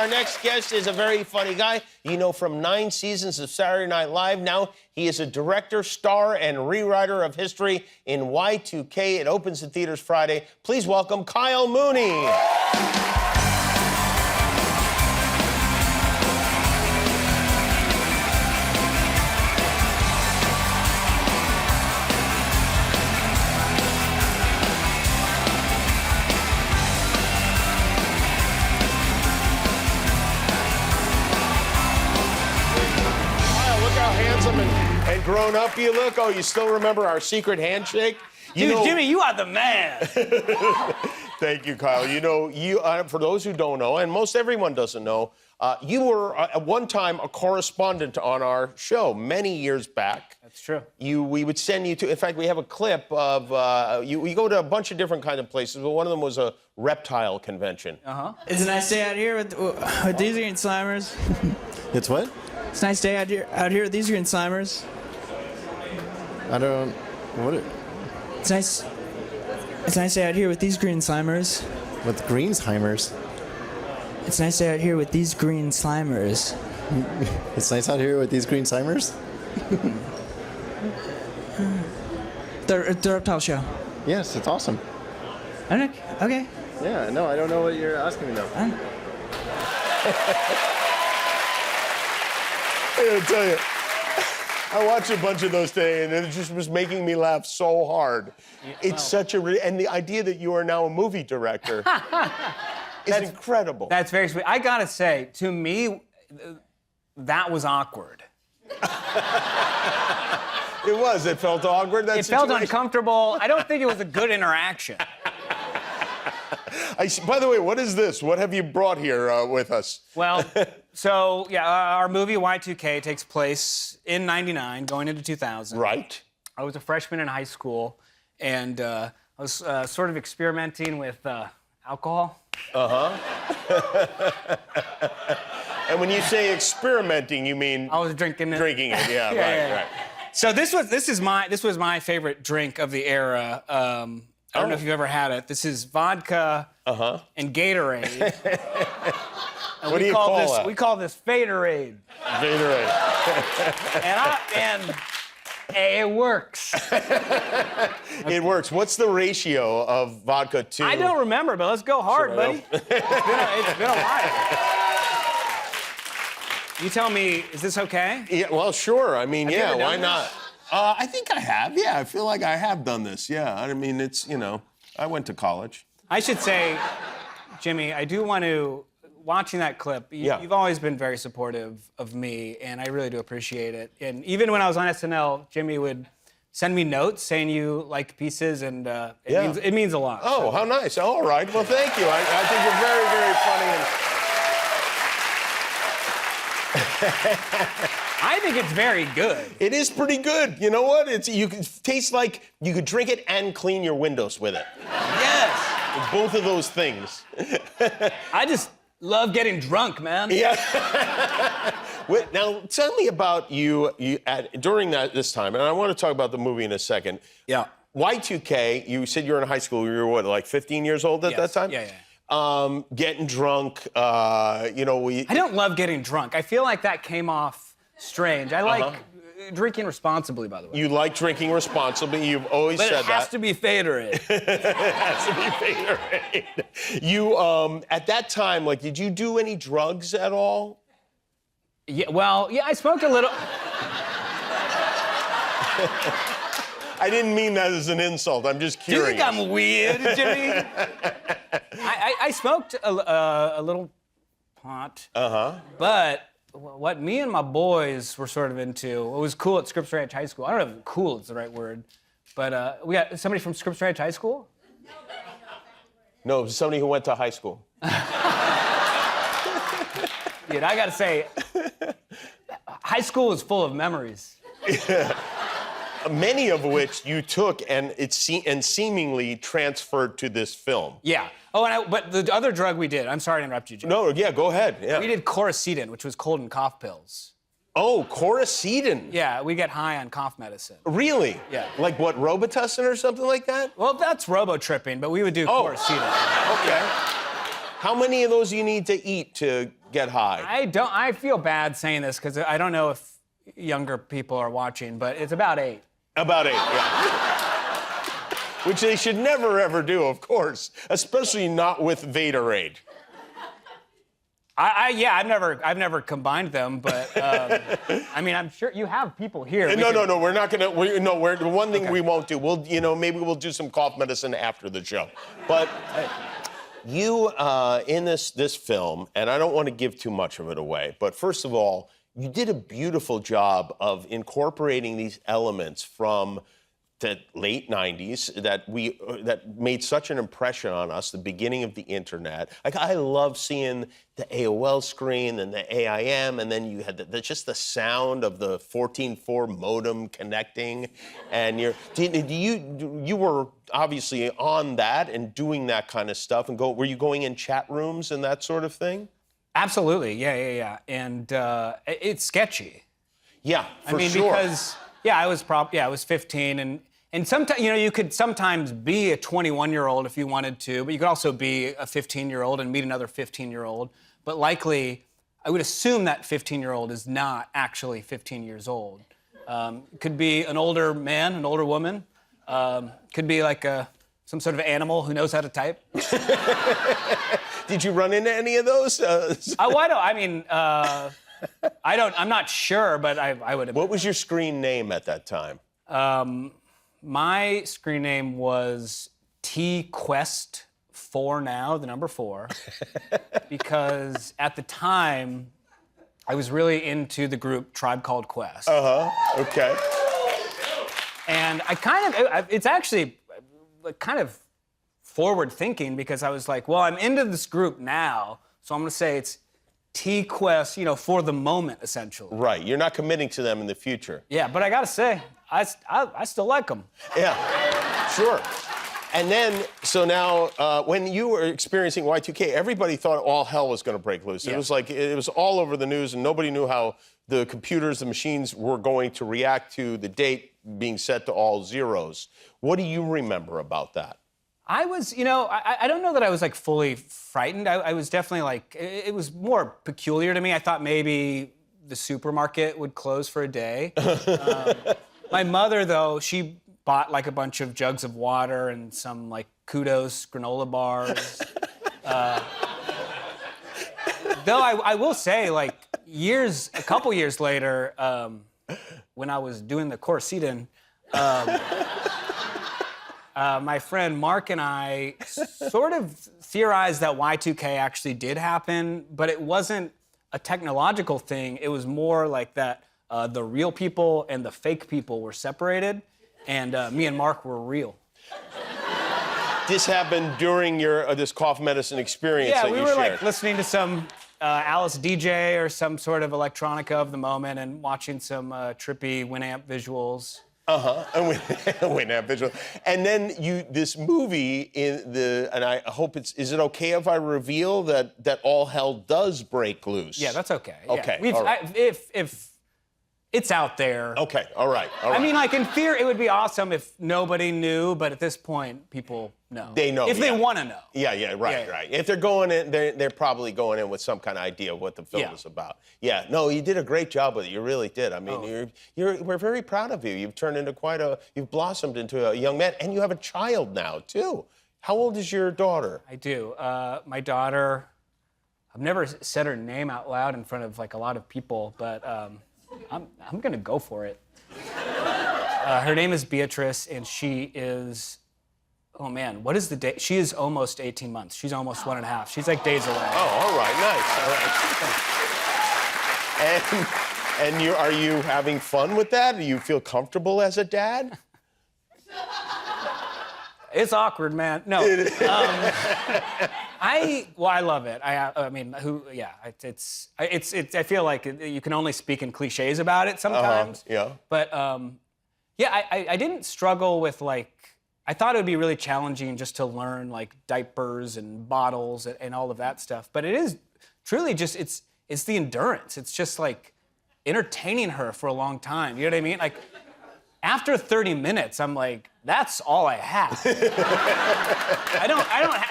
Our next guest is a very funny guy. You know, from 9 seasons of Saturday Night Live. Now he is a director, star, and rewriter of history in Y2K. It opens in theaters Friday. Please welcome Kyle Mooney. And grown up you look. Oh, you still remember our secret handshake? Dude, Jimmy, you are the man. Thank you, Kyle. You know, for those who don't know, and most everyone doesn't know, you were at one time a correspondent on our show many years back. That's true. We would send you to, in fact, we have a clip of, you go to a bunch of different kind of places, but one of them was a reptile convention. Uh-huh. It's a nice day out here with these green slimers. It's what? It's a nice day out here with these green slimers. I don't... What? It's nice. It's a nice day out here with these green slimers. With Greensheimers. It's a nice day out here with these green slimers. It's nice out here with these Greensheimers? The reptile show. Yes, it's awesome. Okay. Yeah, no, I don't know what you're asking me, though. I gotta tell you, I watched a bunch of those today, and it just was making me laugh so hard. It's such a... And the idea that you are now a movie director is incredible. That's very sweet. I gotta say, to me, that was awkward. It was. It felt awkward, that It situation. felt uncomfortable. I don't think it was a good interaction. By the way, what is this? What have you brought here with us? Well, so, yeah, our movie Y2K takes place in '99, going into 2000. Right. I was a freshman in high school, and I was sort of experimenting with alcohol. Uh-huh. And when you say experimenting, you mean... I was drinking it. Drinking it, yeah, right. So this was my favorite drink of the era. I don't know if you've ever had it. This is vodka and Gatorade. And What do you call that? We call this Faderade. Gatorade. and it works. It works. What's the ratio of vodka to... I don't remember, but let's go hard, buddy. It's been a while. You tell me, is this okay? Yeah, well, sure. I mean, Have you ever why done not? this? I think I have. Yeah, I feel like I have done this. Yeah, I mean, it's, you know, I went to college. I should say, Jimmy, I do want to, watching that clip, you've always been very supportive of me, and I really do appreciate it. And even when I was on SNL, Jimmy would send me notes saying you liked pieces, and it means a lot. Oh, so. How nice. All right. Well, thank you. I think you're very, very funny. I think it's very good. It is pretty good. You know what? It tastes like you could drink it and clean your windows with it. Yes. Both of those things. I just love getting drunk, man. Yeah. Wait, now, tell me about you during this time, and I want to talk about the movie in a second. Yeah. Y2K, you said you were in high school. You were, what, like 15 years old at that time? Yeah. Getting drunk, you know, I don't love getting drunk. I feel like that came off strange. I like drinking responsibly, by the way. You like drinking responsibly. You've always said that. But it has to be Faderade. It has to be Faderade. You, at that time, like, did you do any drugs at all? Yeah, well, yeah, I smoked a little. I didn't mean that as an insult. I'm just curious. Do you think I'm weird, Jimmy? I smoked a little pot. But what me and my boys were sort of into, what was cool at Scripps Ranch High School, I don't know if cool is the right word, but we got somebody from Scripps Ranch High School? No, somebody who went to high school. Dude, I gotta say, high school is full of memories. Many of which you took and seemingly transferred to this film. Yeah. Oh, but the other drug we did, I'm sorry to interrupt you, Jim. No, yeah, go ahead. Yeah. We did correspondent, which was cold and cough pills. Oh, correspondent. Yeah, we get high on cough medicine. Really? Yeah. Like what, Robitussin or something like that? Well, that's robo-tripping, but we would do correspondent. Okay. How many of those do you need to eat to get high? I feel bad saying this because I don't know if younger people are watching, but it's about 8. About 8, yeah. Which they should never, ever do, of course, especially not with Vaderade. I've never combined them, but I mean, I'm sure you have people here. No, we're not gonna. The one thing we won't do. Maybe we'll do some cough medicine after the show. But you in this film, and I don't want to give too much of it away. But first of all, you did a beautiful job of incorporating these elements from the late 90s that made such an impression on us, the beginning of the internet. Like, I love seeing the AOL screen and the AIM, and then you had just the sound of the 14.4 modem connecting. And you were obviously on that and doing that kind of stuff. And were you going in chat rooms and that sort of thing? Absolutely, yeah. And it's sketchy. Yeah, for sure. Because I was 15, and sometimes, you could sometimes be a 21-year-old if you wanted to, but you could also be a 15-year-old and meet another 15-year-old. But likely, I would assume that 15-year-old is not actually 15 years old. Could be an older man, an older woman. Could be like some sort of animal who knows how to type. Did you run into any of those? I'm not sure, but I would have. What was your screen name at that time? My screen name was TQuest4 now, the number 4, because at the time, I was really into the group Tribe Called Quest. Okay. And it's actually kind of forward thinking because I was like, well, I'm into this group now, so I'm gonna say it's T-Quest, for the moment, essentially. Right, you're not committing to them in the future. Yeah, but I gotta say, I still like them. Yeah, sure. And then, so now, when you were experiencing Y2K, everybody thought all hell was gonna break loose. Yeah. It was like, it was all over the news and nobody knew how the computers, the machines were going to react to the date being set to all zeros. What do you remember about that? I was, I don't know that I was like fully frightened. I was definitely like, it was more peculiar to me. I thought maybe the supermarket would close for a day. My mother, though, she bought like a bunch of jugs of water and some like Kudos granola bars. Though I will say, like, a couple years later, when I was doing the correspondent, my friend Mark and I sort of theorized that Y2K actually did happen, but it wasn't a technological thing. It was more like that the real people and the fake people were separated, and me and Mark were real. This happened during your this cough medicine experience that you shared. Yeah, we were like listening to some Alice DJ or some sort of electronica of the moment and watching some trippy Winamp visuals. And Winamp visual. And then this movie and I hope is it okay if I reveal that all hell does break loose? Yeah, that's okay. Okay, Yeah. all right. If it's out there. Okay, all right. I mean, like, in theory, it would be awesome if nobody knew, but at this point, people know. They know. If they want to know. Yeah, right. If they're going in, they're probably going in with some kind of idea of what the film is about. Yeah, no, you did a great job with it. You really did. I mean, we're very proud of you. You've turned into you've blossomed into a young man, and you have a child now, too. How old is your daughter? I do. My daughter, I've never said her name out loud in front of, like, a lot of people, but I'm gonna go for it. Her name is Beatrice, and she is, oh man, what is the date? She is almost 18 months. She's almost 1.5. She's like days away. Oh, all right, nice. All right. And are you having fun with that? Do you feel comfortable as a dad? It's awkward, man. No. I love it. I mean, I feel like you can only speak in cliches about it sometimes. Yeah. But I didn't struggle with, like, I thought it would be really challenging just to learn, like, diapers and bottles and all of that stuff. But it is truly just, it's the endurance. It's just like entertaining her for a long time. You know what I mean? Like, after 30 minutes, I'm like, that's all I have.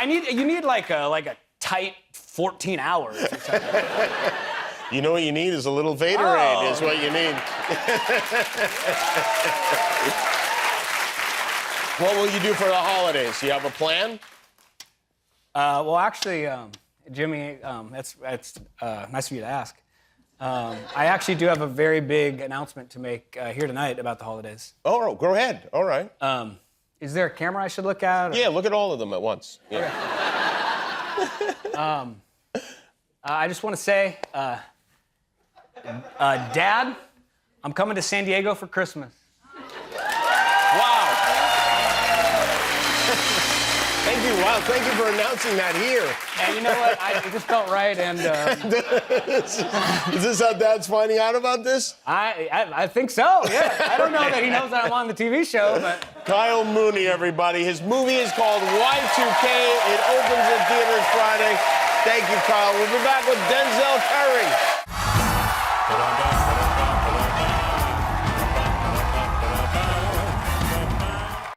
You need like a tight 14 hours or something. You know what you need is a little Faderade is what you need. What will you do for the holidays? Do you have a plan? Well, actually, Jimmy, that's nice of you to ask. I actually do have a very big announcement to make here tonight about the holidays. Oh, go ahead. All right. Is there a camera I should look at? Or? Yeah, look at all of them at once. Yeah. I just want to say, Dad, I'm coming to San Diego for Christmas. Wow. Thank you. Wow, thank you for announcing that here. And you know what? It just felt right, and Is this how Dad's finding out about this? I think so, yeah. I don't know that he knows that I'm on the TV show, but... Kyle Mooney, everybody. His movie is called Y2K. It opens in theaters Friday. Thank you, Kyle. We'll be back with Denzel Curry.